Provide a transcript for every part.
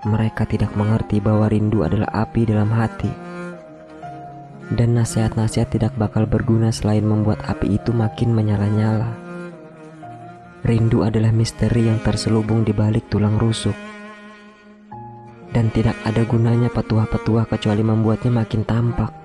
Mereka tidak mengerti bahwa rindu adalah api dalam hati. Dan nasihat-nasihat tidak bakal berguna selain membuat api itu makin menyala-nyala. Rindu adalah misteri yang terselubung di balik tulang rusuk. Dan tidak ada gunanya petuah-petuah kecuali membuatnya makin tampak.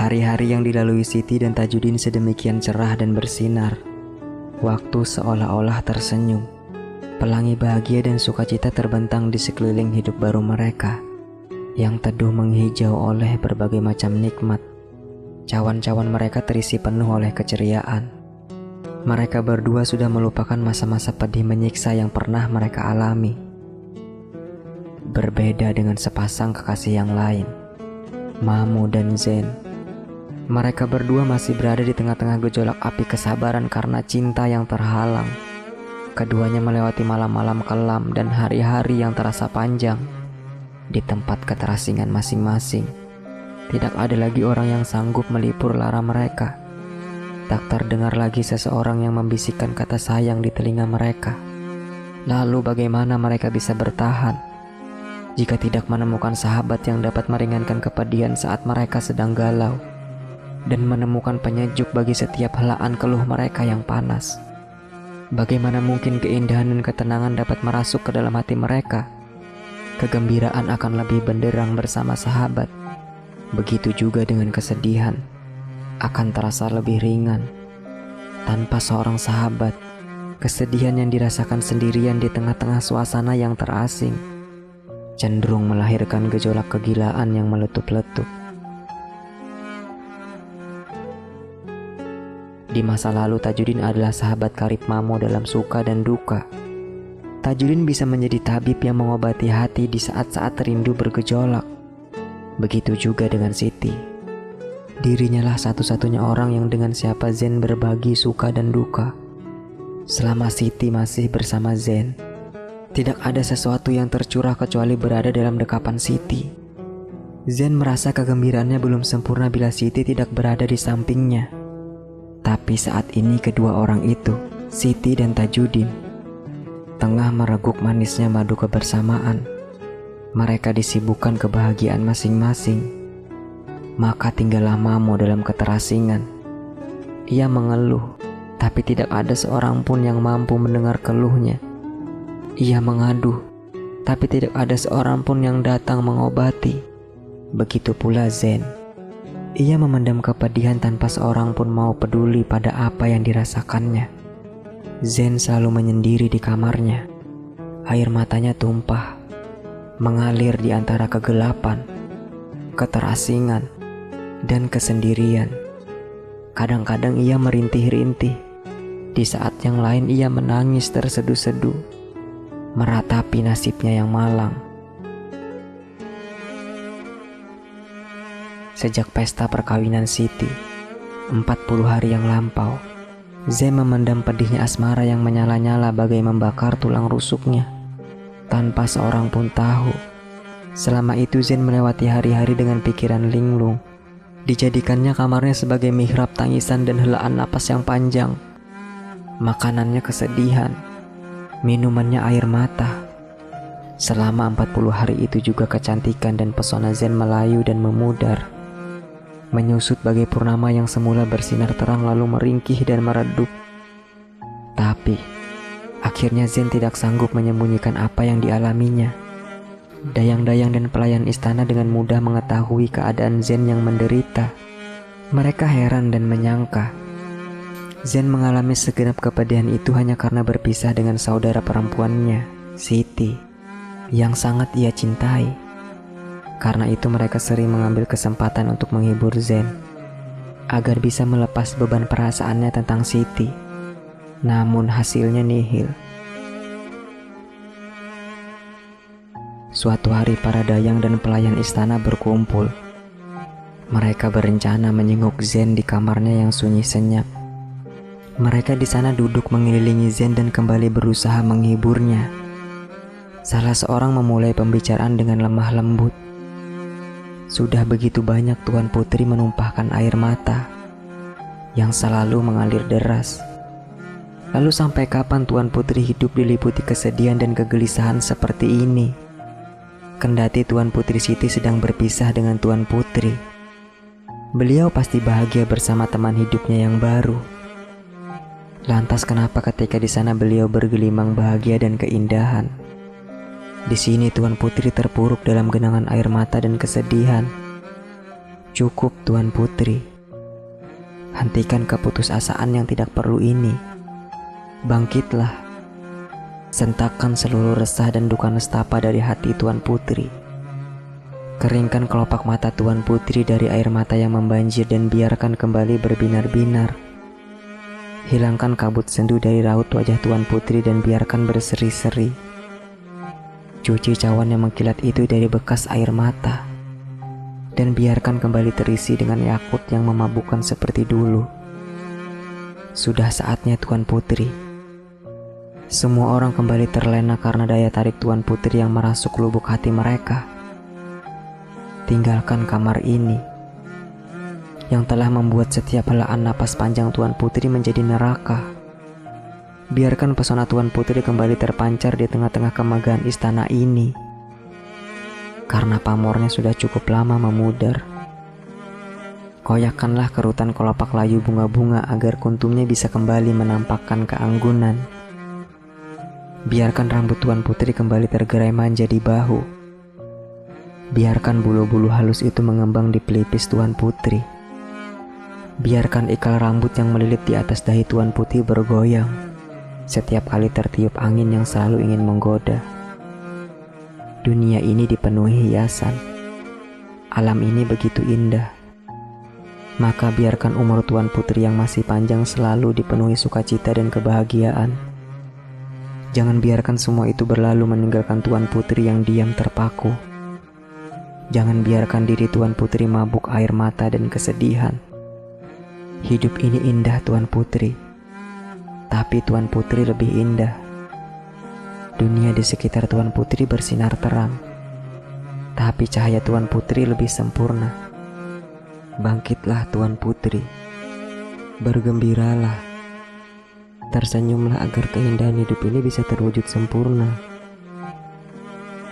Hari-hari yang dilalui Siti dan Tajudin sedemikian cerah dan bersinar. Waktu seolah-olah tersenyum. Pelangi bahagia dan sukacita terbentang di sekeliling hidup baru mereka, yang teduh menghijau oleh berbagai macam nikmat. Cawan-cawan mereka terisi penuh oleh keceriaan. Mereka berdua sudah melupakan masa-masa pedih menyiksa yang pernah mereka alami. Berbeda dengan sepasang kekasih yang lain, Mamu dan Zen. Mereka berdua masih berada di tengah-tengah gejolak api kesabaran karena cinta yang terhalang. Keduanya melewati malam-malam kelam dan hari-hari yang terasa panjang di tempat keterasingan masing-masing. Tidak ada lagi orang yang sanggup melipur lara mereka. Tak terdengar lagi seseorang yang membisikkan kata sayang di telinga mereka. Lalu bagaimana mereka bisa bertahan jika tidak menemukan sahabat yang dapat meringankan kepedihan saat mereka sedang galau, dan menemukan penyejuk bagi setiap helaan keluh mereka yang panas? Bagaimana mungkin keindahan dan ketenangan dapat merasuk ke dalam hati mereka? Kegembiraan akan lebih benderang bersama sahabat. Begitu juga dengan kesedihan, akan terasa lebih ringan. Tanpa seorang sahabat, kesedihan yang dirasakan sendirian di tengah-tengah suasana yang terasing cenderung melahirkan gejolak kegilaan yang meletup-letup. Di masa lalu Tajudin adalah sahabat karib Mamo dalam suka dan duka. Tajudin bisa menjadi tabib yang mengobati hati di saat-saat rindu bergejolak. Begitu juga dengan Siti. Dirinya lah satu-satunya orang yang dengan siapa Zen berbagi suka dan duka. Selama Siti masih bersama Zen, tidak ada sesuatu yang tercurah kecuali berada dalam dekapan Siti. Zen merasa kegembiraannya belum sempurna bila Siti tidak berada di sampingnya. Tapi saat ini kedua orang itu, Siti dan Tajudin, tengah mereguk manisnya madu kebersamaan. Mereka disibukkan kebahagiaan masing-masing. Maka tinggallah Mamo dalam keterasingan. Ia mengeluh, tapi tidak ada seorang pun yang mampu mendengar keluhnya. Ia mengadu, tapi tidak ada seorang pun yang datang mengobati. Begitu pula Zen. Ia memendam kepedihan tanpa seorang pun mau peduli pada apa yang dirasakannya. Zen selalu menyendiri di kamarnya. Air matanya tumpah, mengalir di antara kegelapan, keterasingan, dan kesendirian. Kadang-kadang ia merintih-rintih. Di saat yang lain ia menangis terseduh-seduh, meratapi nasibnya yang malang. Sejak pesta perkawinan Siti, 40 hari yang lampau, Zen memendam pedihnya asmara yang menyala-nyala bagai membakar tulang rusuknya. Tanpa seorang pun tahu, selama itu Zen melewati hari-hari dengan pikiran linglung. Dijadikannya kamarnya sebagai mihrab tangisan dan helaan napas yang panjang. Makanannya kesedihan, minumannya air mata. Selama 40 hari itu juga kecantikan dan pesona Zen melayu dan memudar, menyusut bagai purnama yang semula bersinar terang lalu meringkih dan meredup. Tapi akhirnya Zen tidak sanggup menyembunyikan apa yang dialaminya. Dayang-dayang dan pelayan istana dengan mudah mengetahui keadaan Zen yang menderita. Mereka heran dan menyangka Zen mengalami segenap kepedihan itu hanya karena berpisah dengan saudara perempuannya, Siti, yang sangat ia cintai. Karena itu mereka sering mengambil kesempatan untuk menghibur Zen agar bisa melepas beban perasaannya tentang Siti. Namun hasilnya nihil. Suatu hari para dayang dan pelayan istana berkumpul. Mereka berencana menyenguk Zen di kamarnya yang sunyi senyap. Mereka di sana duduk mengelilingi Zen dan kembali berusaha menghiburnya. Salah seorang memulai pembicaraan dengan lemah lembut. Sudah begitu banyak Tuan Putri menumpahkan air mata yang selalu mengalir deras. Lalu sampai kapan Tuan Putri hidup diliputi kesedihan dan kegelisahan seperti ini? Kendati Tuan Putri Siti sedang berpisah dengan Tuan Putri, beliau pasti bahagia bersama teman hidupnya yang baru. Lantas kenapa ketika di sana beliau bergelimang bahagia dan keindahan? Di sini Tuan Putri terpuruk dalam genangan air mata dan kesedihan. Cukup Tuan Putri. Hentikan keputusasaan yang tidak perlu ini. Bangkitlah. Sentakkan seluruh resah dan duka nestapa dari hati Tuan Putri. Keringkan kelopak mata Tuan Putri dari air mata yang membanjir dan biarkan kembali berbinar-binar. Hilangkan kabut sendu dari raut wajah Tuan Putri dan biarkan berseri-seri. Cuci cawan yang mengkilat itu dari bekas air mata dan biarkan kembali terisi dengan yakut yang memabukkan seperti dulu. Sudah saatnya Tuan Putri. Semua orang kembali terlena karena daya tarik Tuan Putri yang merasuk lubuk hati mereka. Tinggalkan kamar ini yang telah membuat setiap helaan napas panjang Tuan Putri menjadi neraka. Biarkan pesona Tuan Putri kembali terpancar di tengah-tengah kemegahan istana ini. Karena pamornya sudah cukup lama memudar. Koyakkanlah kerutan kelopak layu bunga-bunga agar kuntumnya bisa kembali menampakkan keanggunan. Biarkan rambut Tuan Putri kembali tergerai manja di bahu. Biarkan bulu-bulu halus itu mengembang di pelipis Tuan Putri. Biarkan ikal rambut yang melilit di atas dahi Tuan Putri bergoyang setiap kali tertiup angin yang selalu ingin menggoda. Dunia ini dipenuhi hiasan. Alam ini begitu indah. Maka biarkan umur Tuan Putri yang masih panjang selalu dipenuhi sukacita dan kebahagiaan. Jangan biarkan semua itu berlalu meninggalkan Tuan Putri yang diam terpaku. Jangan biarkan diri Tuan Putri mabuk air mata dan kesedihan. Hidup ini indah Tuan Putri, tapi Tuan Putri lebih indah. Dunia di sekitar Tuan Putri bersinar terang, tapi cahaya Tuan Putri lebih sempurna. Bangkitlah Tuan Putri, bergembiralah. Tersenyumlah agar keindahan hidup ini bisa terwujud sempurna.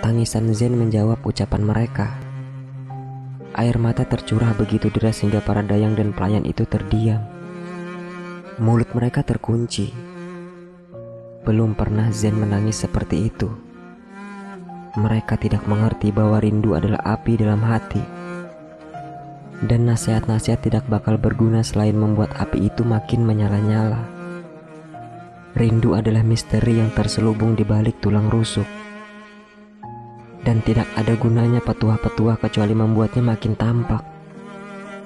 Tangisan Zen menjawab ucapan mereka. Air mata tercurah begitu deras hingga para dayang dan pelayan itu terdiam. Mulut mereka terkunci. Belum pernah Zen menangis seperti itu. Mereka tidak mengerti bahwa rindu adalah api dalam hati. Dan nasihat-nasihat tidak bakal berguna selain membuat api itu makin menyala-nyala. Rindu adalah misteri yang terselubung di balik tulang rusuk. Dan tidak ada gunanya petuah-petuah kecuali membuatnya makin tampak.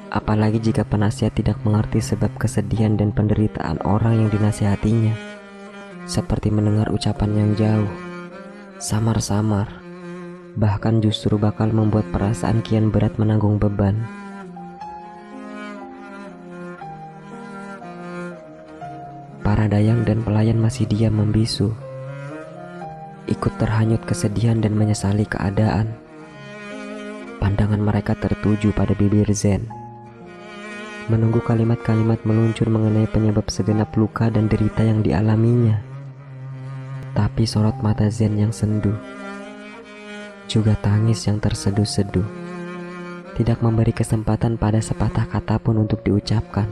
Apalagi jika penasihat tidak mengerti sebab kesedihan dan penderitaan orang yang dinasihatinya. Seperti mendengar ucapan yang jauh, samar-samar, bahkan justru bakal membuat perasaan kian berat menanggung beban. Para dayang dan pelayan masih diam membisu, ikut terhanyut kesedihan dan menyesali keadaan. Pandangan mereka tertuju pada bibir Zen, menunggu kalimat-kalimat meluncur mengenai penyebab segenap luka dan derita yang dialaminya. Tapi sorot mata Zen yang sendu, juga tangis yang terseduh-seduh, tidak memberi kesempatan pada sepatah kata pun untuk diucapkan.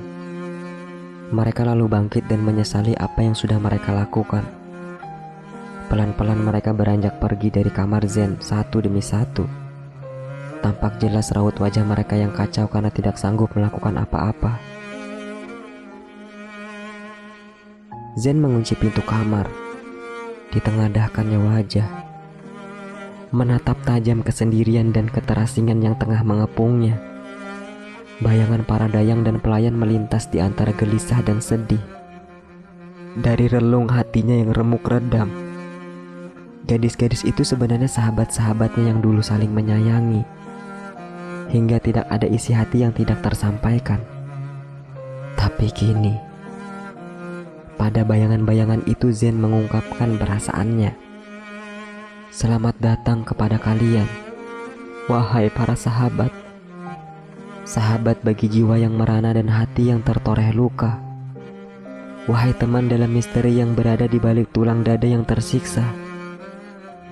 Mereka lalu bangkit dan menyesali apa yang sudah mereka lakukan. Pelan-pelan mereka beranjak pergi dari kamar Zen satu demi satu. Tampak jelas raut wajah mereka yang kacau karena tidak sanggup melakukan apa-apa. Zen mengunci pintu kamar. Ditengadahkannya wajah, menatap tajam kesendirian dan keterasingan yang tengah mengepungnya. Bayangan para dayang dan pelayan melintas di antara gelisah dan sedih. Dari relung hatinya yang remuk redam, gadis-gadis itu sebenarnya sahabat-sahabatnya yang dulu saling menyayangi, hingga tidak ada isi hati yang tidak tersampaikan. Tapi kini, Pada bayangan-bayangan itu Zen mengungkapkan perasaannya. Selamat datang kepada kalian, wahai para sahabat. Sahabat bagi jiwa yang merana dan hati yang tertoreh luka. Wahai teman dalam misteri yang berada di balik tulang dada yang tersiksa.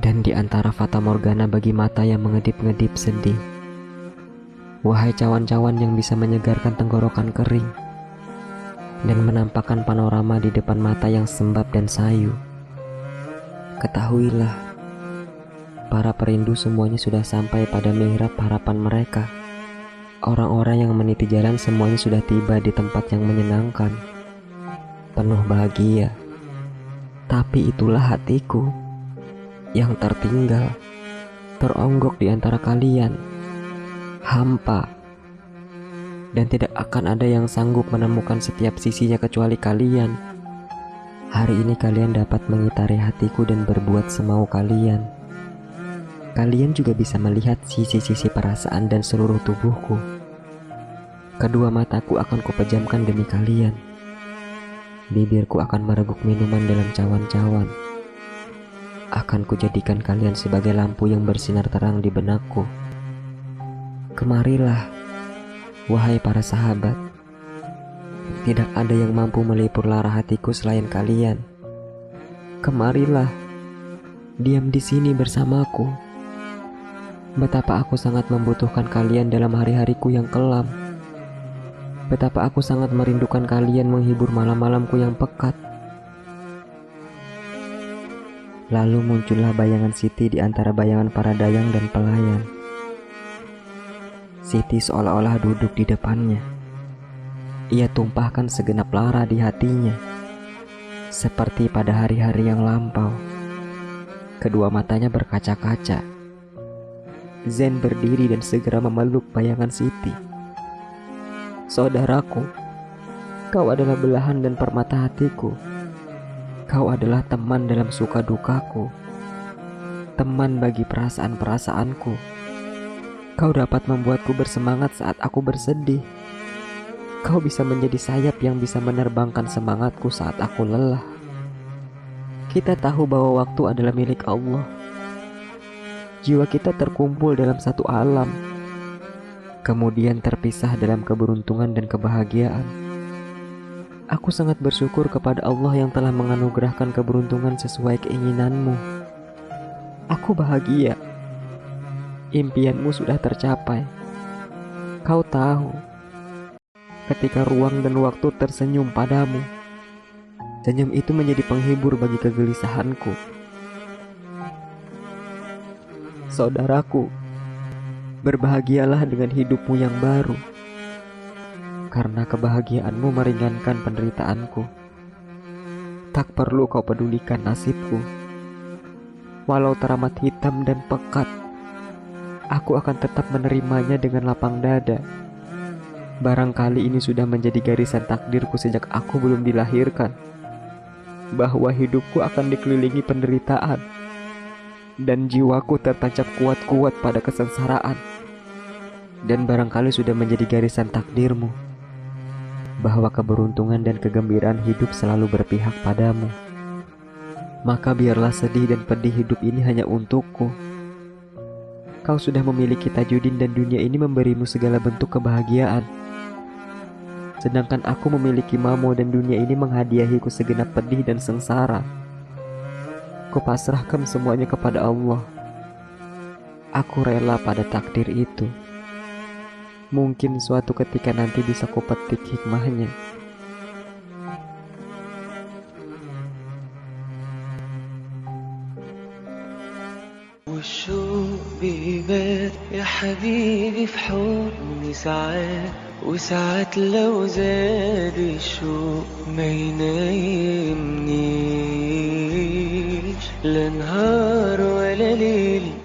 Dan di antara fata morgana bagi mata yang mengedip-ngedip sedih. Wahai cawan-cawan yang bisa menyegarkan tenggorokan kering dan menampakkan panorama di depan mata yang sembab dan sayu. Ketahuilah, para perindu semuanya sudah sampai pada mihrab harapan mereka. Orang-orang yang meniti jalan semuanya sudah tiba di tempat yang menyenangkan, penuh bahagia. Tapi itulah hatiku yang tertinggal, teronggok di antara kalian, hampa, dan tidak akan ada yang sanggup menemukan setiap sisinya kecuali kalian. Hari ini kalian dapat mengitari hatiku dan berbuat semau kalian. Kalian juga bisa melihat sisi-sisi perasaan dan seluruh tubuhku. Kedua mataku akan kupejamkan demi kalian. Bibirku akan mereguk minuman dalam cawan-cawan. Akan kujadikan kalian sebagai lampu yang bersinar terang di benakku. Kemarilah, wahai para sahabat. Tidak ada yang mampu melipur lara hatiku selain kalian. Kemarilah, diam di sini bersamaku. Betapa aku sangat membutuhkan kalian dalam hari-hariku yang kelam. Betapa aku sangat merindukan kalian menghibur malam-malamku yang pekat. Lalu muncullah bayangan Siti di antara bayangan para dayang dan pelayan. Siti seolah-olah duduk di depannya. Ia tumpahkan segenap lara di hatinya, seperti pada hari-hari yang lampau. Kedua matanya berkaca-kaca. Zen berdiri dan segera memeluk bayangan Siti. Saudaraku, kau adalah belahan dan permata hatiku. Kau adalah teman dalam suka dukaku, teman bagi perasaan-perasaanku. Kau dapat membuatku bersemangat saat aku bersedih. Kau bisa menjadi sayap yang bisa menerbangkan semangatku saat aku lelah. Kita tahu bahwa waktu adalah milik Allah. Jiwa kita terkumpul dalam satu alam, kemudian terpisah dalam keberuntungan dan kebahagiaan. Aku sangat bersyukur kepada Allah yang telah menganugerahkan keberuntungan sesuai keinginanmu. Aku bahagia. Impianmu sudah tercapai. Kau tahu, ketika ruang dan waktu tersenyum padamu, senyum itu menjadi penghibur bagi kegelisahanku. Saudaraku, berbahagialah dengan hidupmu yang baru, karena kebahagiaanmu meringankan penderitaanku. Tak perlu kau pedulikan nasibku. Walau teramat hitam dan pekat, aku akan tetap menerimanya dengan lapang dada. Barangkali ini sudah menjadi garisan takdirku sejak aku belum dilahirkan, bahwa hidupku akan dikelilingi penderitaan, dan jiwaku tertancap kuat-kuat pada kesengsaraan. Dan barangkali sudah menjadi garisan takdirmu, bahwa keberuntungan dan kegembiraan hidup selalu berpihak padamu. Maka biarlah sedih dan pedih hidup ini hanya untukku. Kau sudah memiliki Tajudin dan dunia ini memberimu segala bentuk kebahagiaan. Sedangkan aku memiliki Mamo dan dunia ini menghadiahiku segenap pedih dan sengsara. Kupasrahkan semuanya kepada Allah. Aku rela pada takdir itu. Mungkin suatu ketika nanti bisa kupetik hikmahnya. والشوق بيبات يا حبيبي في حضني ساعات، وساعات لو زاد الشوق ما ينامنيش لا نهار ولا ليل.